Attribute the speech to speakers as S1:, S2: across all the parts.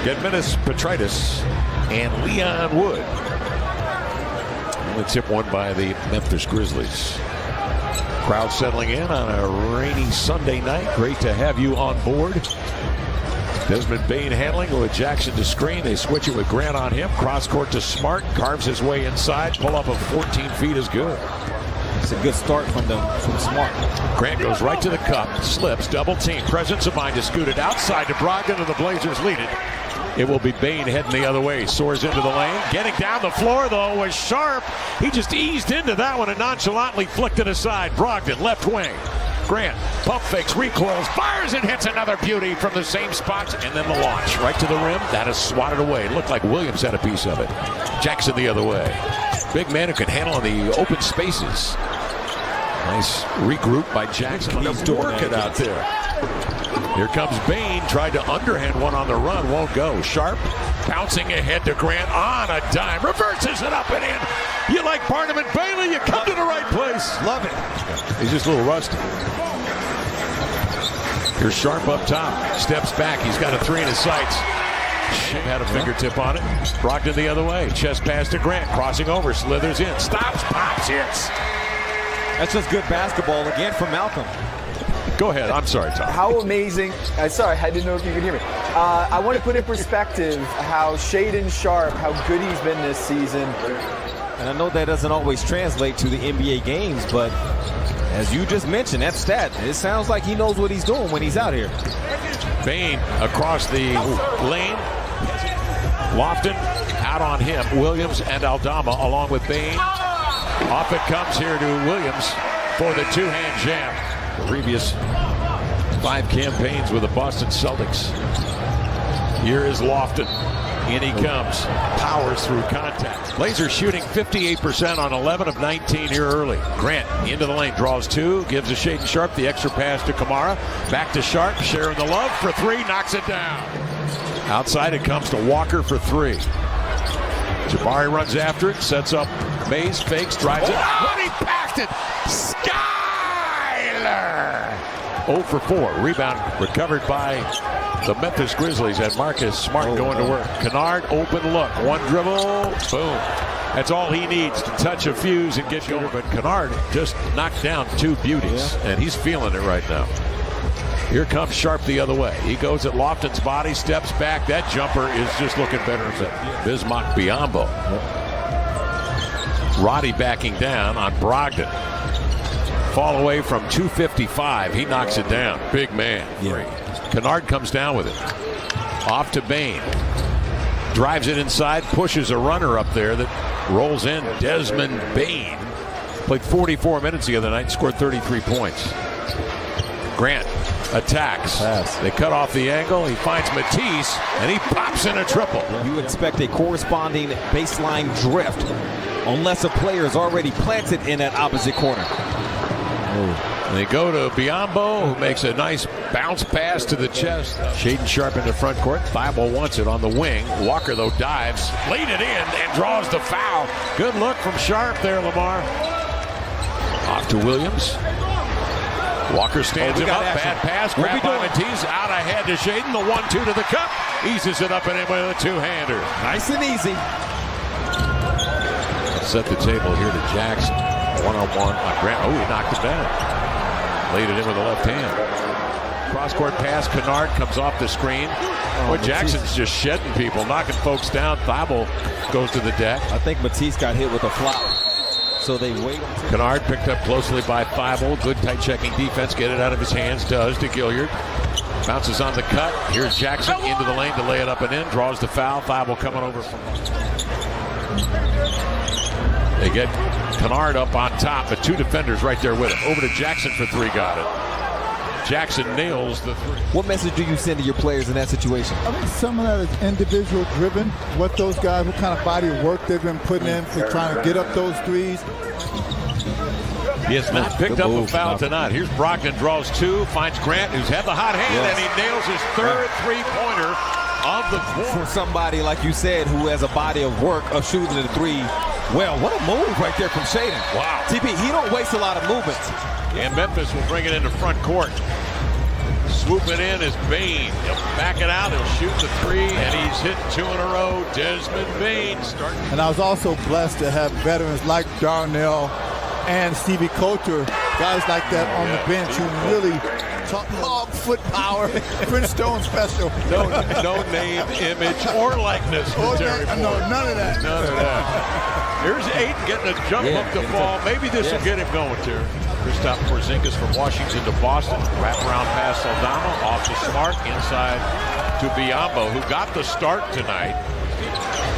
S1: Gedminas Petritis and Leon Wood. Only tip won by the Memphis Grizzlies. Crowd settling in on a rainy Sunday night. Great to have you on board. Desmond Bane handling with Jackson to screen. They switch it with Grant on him. Cross court to Smart. Carves his way inside. Pull up of 14 feet is good.
S2: It's a good start from Smart.
S1: Grant goes right to the cup. Slips. Double team. Presence of mind to scoot it outside to Brogdon, and the Blazers lead it. It will be Bane heading the other way. Soars into the lane. Getting down the floor, though, was Sharp. He just eased into that one and nonchalantly flicked it aside. Brogdon, left wing. Grant, pump fakes, recoils, fires and hits another beauty from the same spot. And then the launch right to the rim. That is swatted away. It looked like Williams had a piece of it. Jackson the other way. Big man who can handle the open spaces. Nice regroup by Jackson. He's to work it out there. Here comes Bane. Tried to underhand one on the run. Won't go. Sharp bouncing ahead to Grant on a dime. Reverses it up and in. You like Barnum and Bailey, you come to the right place. Love it. He's just a little rusty. Here's Sharp up top. Steps back. He's got a three in his sights. Had a fingertip on it. Brogdon the other way. Chest pass to Grant. Crossing over. Slithers in. Stops. Pops. Hits.
S2: That's just good basketball again from Malcolm.
S1: Go ahead. I'm sorry, Tom.
S3: How amazing. Sorry, I didn't know if you could hear me. I want to put in perspective how Shaedon Sharp, how good he's been this season.
S2: And I know that doesn't always translate to the NBA games, but as you just mentioned, that stat, it sounds like he knows what he's doing when he's out here.
S1: Bane across the lane. Lofton out on him. Williams and Aldama along with Bane. Off it comes here to Williams for the two-hand jam. The previous 5 campaigns with the Boston Celtics. Here is Lofton. In he comes. Powers through contact. Blazers shooting 58% on 11 of 19 here early. Grant into the lane. Draws 2. Gives a Shaedon Sharp the extra pass to Kamara. Back to Sharp. Sharing the love for 3. Knocks it down. Outside it comes to Walker for 3. Jabari runs after it. Sets up Mays. Fakes. Drives it. Oh, he packed it. Skyler. 0 for 4. Rebound recovered by the Memphis Grizzlies, and Marcus Smart going to work. Kennard, open look. One dribble. Boom. That's all he needs to touch a fuse and get going. But Kennard just knocked down 2 beauties, and he's feeling it right now. Here comes Sharp the other way. He goes at Lofton's body, steps back. That jumper is just looking better than Bismack Biyombo. Roddy backing down on Brogdon. Fall away from 255. He knocks it down. Big man. Kennard comes down with it. Off to Bane. Drives it inside. Pushes a runner up there that rolls in. Desmond Bane. Played 44 minutes the other night. Scored 33 points. Grant attacks. They cut off the angle. He finds Matisse, and he pops in a triple.
S2: You expect a corresponding baseline drift unless a player is already planted in that opposite corner.
S1: They go to Biyombo, who makes a nice bounce pass to the chest. Shaedon Sharp in the front court. Thibault wants it on the wing. Walker, though, dives, laid it in, and draws the foul. Good look from Sharp there, Lamar. Off to Williams. Walker stands him up. Bad pass. Grab by Matisse. Out ahead to Shaedon. The 1-2 to the cup. Eases it up and in with a two-hander.
S2: Nice and easy.
S1: Set the table here to Jackson. One-on-one on Grant. Oh, he knocked him down. Laid it in with the left hand. Cross-court pass. Kennard comes off the screen. Boy, Jackson's just shedding people, knocking folks down. Thibault goes to the deck.
S2: I think Matisse got hit with a flop. So they wait.
S1: Kennard picked up closely by Thibault. Good tight checking defense. Get it out of his hands. Does to Gilliard. Bounces on the cut. Here's Jackson into the lane to lay it up and in. Draws the foul. Thibault coming over from. They get Kennard up on top, but 2 defenders right there with him. Over to Jackson for 3. Got it. Jackson nails the 3.
S2: What message do you send to your players in that situation?
S4: I think some of that is individual driven. What those guys, what kind of body of work they've been putting in for trying to get up those threes.
S1: He has not picked up a foul tonight. Here's Brogdon, draws 2, finds Grant, who's had the hot hand, and he nails his 3rd three-pointer of the quarter.
S2: For somebody, like you said, who has a body of work of shooting the 3, well, what a move right there from Shaedon.
S1: Wow.
S2: TP, he don't waste a lot of movements.
S1: And Memphis will bring it into front court. Swooping in is Bane. He'll back it out. He'll shoot the three, and he's hit 2 in a row. Desmond Bane starting.
S4: And I was also blessed to have veterans like Darnell and Stevie Coulter, guys like that on the bench who really talk hog foot power, Prince Stone special.
S1: No name, image, or likeness for Terry Ford.
S4: No, none of that.
S1: None of that. Here's Aiden getting a jump hook to fall. Maybe this will get him going, Terry. Kristaps Porzingis from Washington to Boston. Wraparound pass Aldama, off to Smart, inside to Biyombo, who got the start tonight.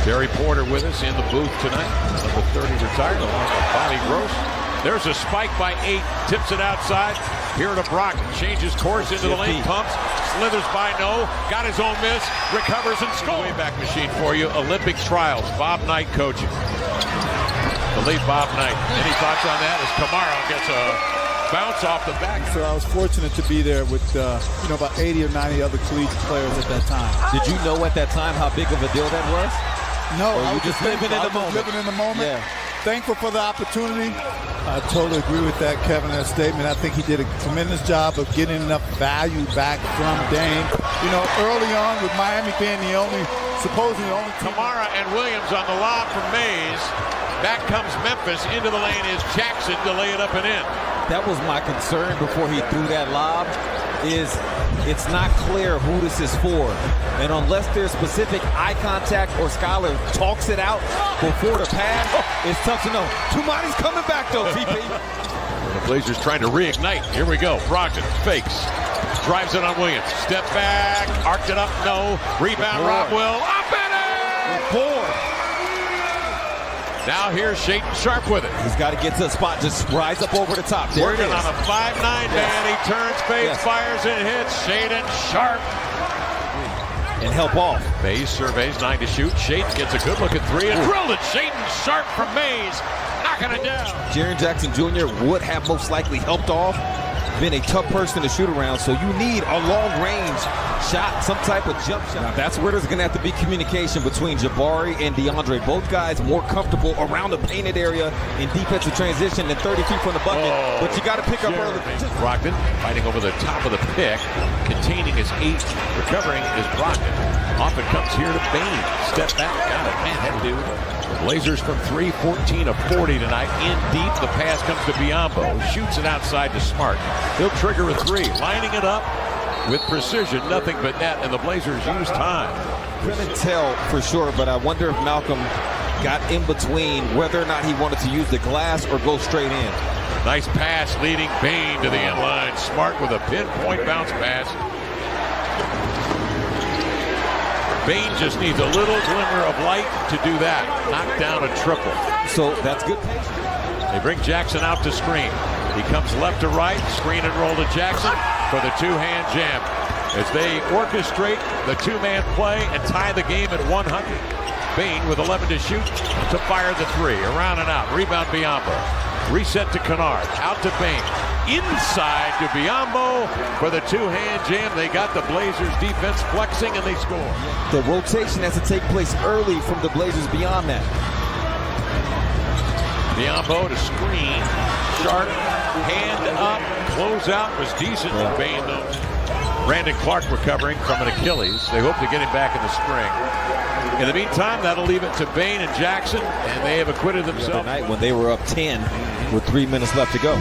S1: Terry Porter with us in the booth tonight. Number 30 retired along with Bobby Gross. There's a spike by 8, tips it outside. Here to Brockton, changes course into the lane, pumps, slithers by no, got his own miss, recovers and scores. Way-back machine for you, Olympic trials, Bob Knight coaching. The late Bob Knight. Any thoughts on that as Kamara gets a bounce off the back?
S4: So I was fortunate to be there with about 80 or 90 other collegiate players at that time.
S2: Did you know at that time how big of a deal that was?
S4: No,
S2: Or
S4: I
S2: you
S4: was
S2: just living in the moment?
S4: Living in the moment.
S2: Yeah.
S4: Thankful for the opportunity. I totally agree with that, Kevin, that statement. I think he did a tremendous job of getting enough value back from Dame. You know, early on with Miami being supposedly the only team.
S1: Kamara and Williams on the lob from Mays. Back comes Memphis. Into the lane is Jackson to lay it up and in.
S2: That was my concern before he threw that lob, is it's not clear who this is for. And unless there's specific eye contact or Skylar talks it out before the pass, it's tough to know. Tumani's coming back though, TP.
S1: The Blazers trying to reignite. Here we go. Brogdon fakes. Drives it on Williams. Step back. Arced it up. No. Rebound. Rob Will. Up and in! Now here's Shaedon Sharpe with it.
S2: He's got to get to the spot. Just rise up over the top. There
S1: Working
S2: it is.
S1: on a 5'9" man. He turns, fades, fires, and hits. Shaedon Sharpe.
S2: And help off.
S1: Mays surveys, 9 to shoot. Shaedon gets a good look at 3 and drilled it. Shaedon Sharpe from Mays. Knocking it down.
S2: Jaren Jackson Jr. would have most likely helped off. Been a tough person to shoot around, so you need a long-range shot, some type of jump shot. Now, that's where there's going to have to be communication between Jabari and DeAndre. Both guys more comfortable around the painted area in defensive transition than 30 feet from the bucket, but you got to pick up early.
S1: Brogdon fighting over the top of the pick, containing his 8, recovering is Brogdon. Off it comes here to Bane. Step back, got it, man, that dude. Blazers from 3, 14 of 40 tonight. In deep, the pass comes to Biyombo. Shoots it outside to Smart. He'll trigger a 3, lining it up with precision, nothing but net, and the Blazers use time.
S2: Couldn't tell for sure, but I wonder if Malcolm got in between whether or not he wanted to use the glass or go straight in.
S1: Nice pass leading Bane to the end line. Smart with a pinpoint bounce pass. Bane just needs a little glimmer of light to do that. Knock down a triple.
S2: So that's good.
S1: They bring Jackson out to screen. He comes left to right, screen and roll to Jackson for the 2-hand jam. As they orchestrate the 2-man play and tie the game at 100. Bane with 11 to shoot to fire the 3. Around and out. Rebound Biyombo. Reset to Kennard. Out to Bane. Inside to Biyombo for the 2-hand jam. They got the Blazers defense flexing and they score.
S2: The rotation has to take place early from the Blazers beyond that.
S1: Biyombo to screen. Sharp, hand up, close out was decent for Bane though. Brandon Clark recovering from an Achilles. They hope to get him back in the spring. In the meantime, that'll leave it to Bane and Jackson, and they have acquitted themselves.
S2: Night when they were up 10 with 3 minutes left to go.